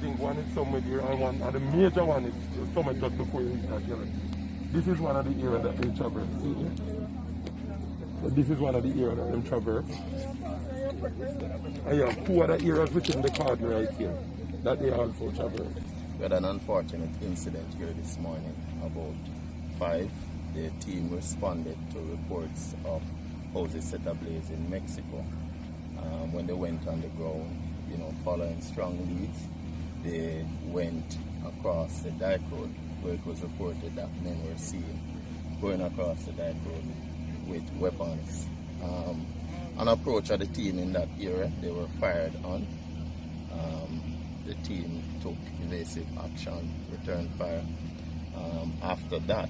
think one is somewhere here and one, and the major one is somewhere just before you reach that area. This is one of the areas that they traverse. See here? So this is one of the areas that they traverse. And you have two other areas within the garden right here that they also traverse. We had an unfortunate incident here this morning about 5. The team responded to reports of houses set ablaze in Mexico. When they went on the ground, following strong leads, they went across the dyke road where it was reported that men were seen going across the dyke road with weapons. On approach of the team in that area, they were fired on. The team took evasive action, returned fire. After that,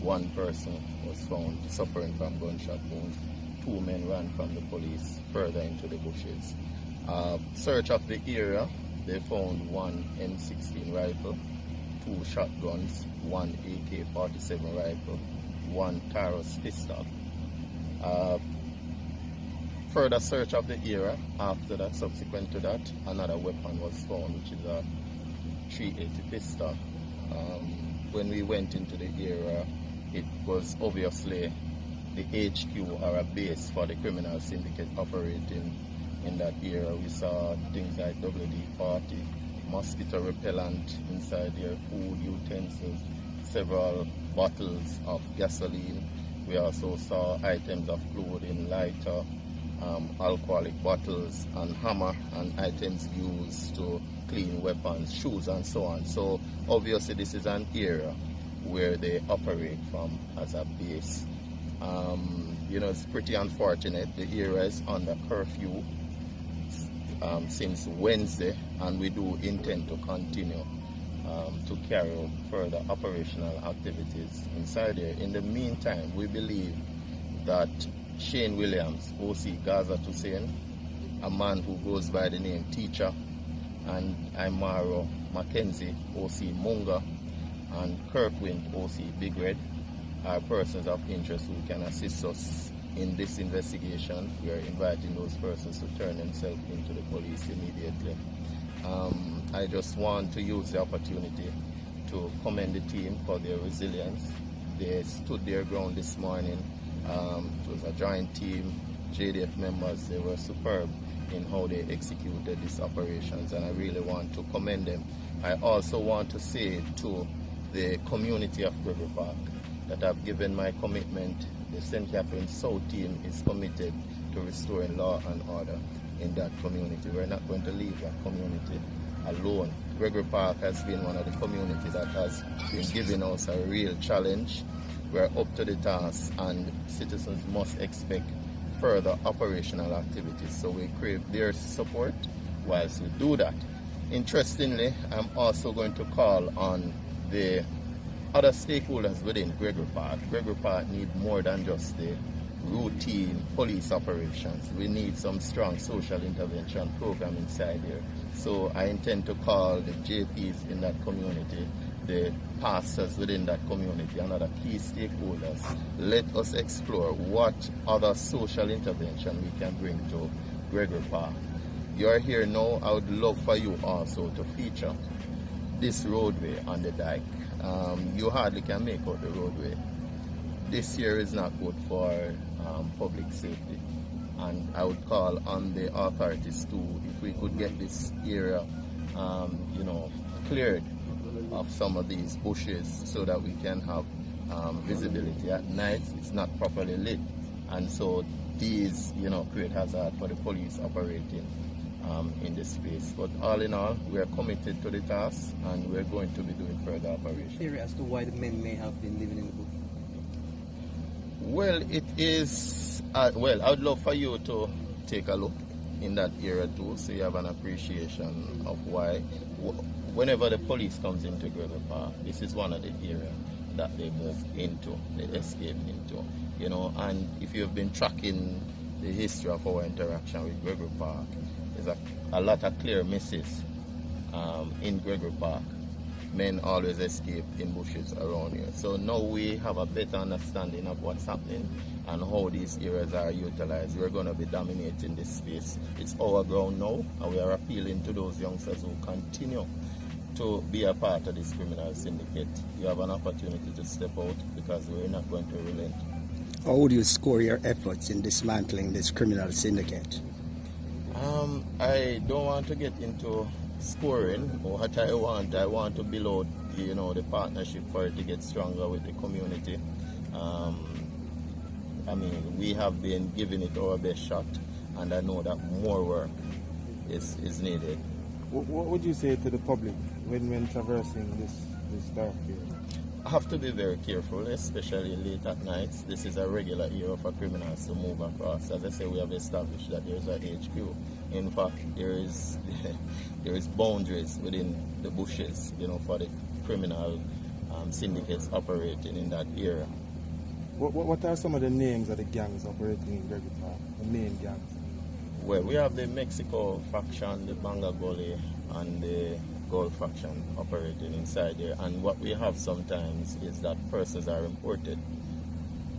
one person was found suffering from gunshot wounds. 2 men ran from the police further into the bushes. Search of the area, they found 1 M16 rifle, 2 shotguns, 1 AK-47 rifle, 1 Taurus pistol. Further search of the area, after that, subsequent to that, another weapon was found, which is a .380 pistol. When we went into the area, it was obviously the HQ or a base for the criminal syndicate operating in that area. We saw things like WD-40, mosquito repellent inside there, food utensils, several bottles of gasoline. We also saw items of clothing, lighter, alcoholic bottles, and hammer, and items used to clean weapons, shoes, and so on. So obviously this is an area where they operate from as a base. It's pretty unfortunate. The area is under curfew since Wednesday, and we do intend to continue to carry out further operational activities inside there. In the meantime, we believe that Shane Williams, OC Gaza Toussaint, a man who goes by the name Teacher, and Imaro Mackenzie, OC Munga, and Kirkwind, OC Big Red, are persons of interest who can assist us in this investigation. We are inviting those persons to turn themselves into the police immediately. I just want to use the opportunity to commend the team for their resilience. They stood their ground this morning. It was a joint team, JDF members. They were superb in how they executed these operations, and I really want to commend them. I also want to say to the community of Gregory Park that I've given my commitment. The St. Catherine South team is committed to restoring law and order in that community. We're not going to leave that community alone. Gregory Park has been one of the communities that has been giving us a real challenge. We're up to the task, and citizens must expect further operational activities. So we crave their support whilst we do that. Interestingly, I'm also going to call on the other stakeholders within Gregory Park. Gregory Park need more than just the routine police operations. We need some strong social intervention program inside here. So I intend to call the JPs in that community, the pastors within that community, and other key stakeholders. Let us explore what other social intervention we can bring to Gregory Park. You are here now. I would love for you also to feature this roadway on the dike. You hardly can make out the roadway. This year is not good for public safety, and I would call on the authorities too, if we could get this area cleared of some of these bushes so that we can have visibility. At night it's not properly lit, and so these create hazard for the police operating in this space. But all in all, we are committed to the task, and we're going to be doing further operations. Theory as to why the men may have been living in the bush? Well, it is I would love for you to take a look in that area too, so you have an appreciation of why whenever the police comes into Gregory Park, this is one of the areas that they move into, they escape into, and if you've been tracking the history of our interaction with Gregory Park, there's a lot of clear misses in Gregory Park. men always escape in bushes around here. So now we have a better understanding of what's happening and how these areas are utilized. We're going to be dominating this space. It's our ground now, and we are appealing to those youngsters who continue to be a part of this criminal syndicate. You have an opportunity to step out, because we're not going to relent. How would you score your efforts in dismantling this criminal syndicate? I don't want to get into scoring. What I want to build out, the partnership for it to get stronger with the community. We have been giving it our best shot, and I know that more work is needed. What would you say to the public when traversing this dark area? I have to be very careful, especially late at night. This is a regular area for criminals to move across. As I say, we have established that there is a HQ. In fact, there is boundaries within the bushes, for the criminal syndicates operating in that area. What are some of the names of the gangs operating in Gregory Park, the main gangs? Well, we have the Mexico faction, the Banga Gully, and the Gold faction operating inside there. And what we have sometimes is that persons are imported.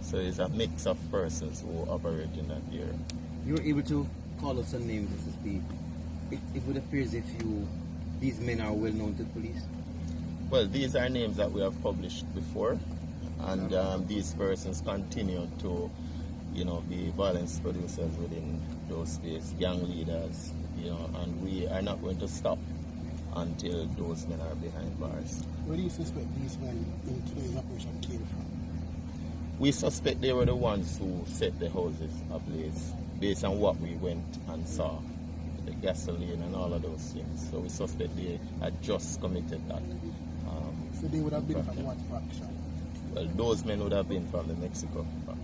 So it's a mix of persons who operate in that area. You were able to call out some names, Mr. Speed. It would appear as if these men are well known to the police. Well, these are names that we have published before, and these persons continue to, be violence producers within those spaces, gang leaders, and we are not going to stop until those men are behind bars. Where do you suspect these men in today's operation came from? We suspect they were the ones who set the houses ablaze, based on what we went and saw, the gasoline and all of those things. So we suspect they had just committed that. So they would have been from what faction? Well, those men would have been from the Mexico faction.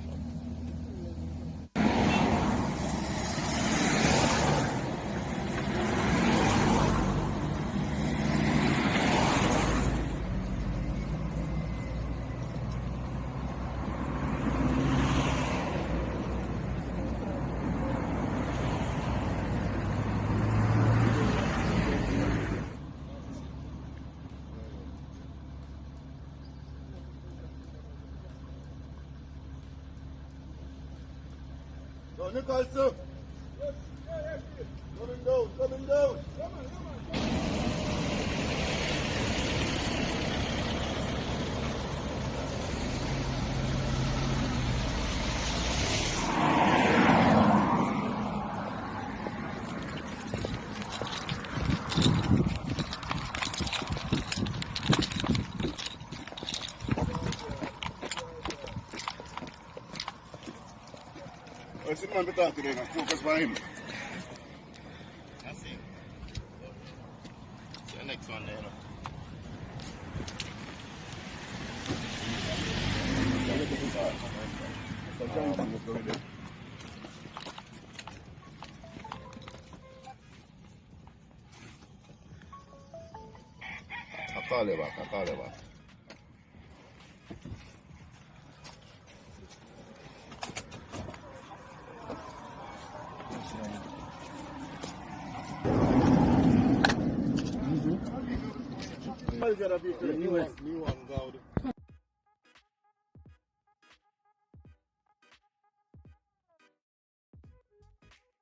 Nicholson! Coming down! Let's see man talk today and focus for him. That's it. See the next one there. I'll call you back. Somebody's got to be new one,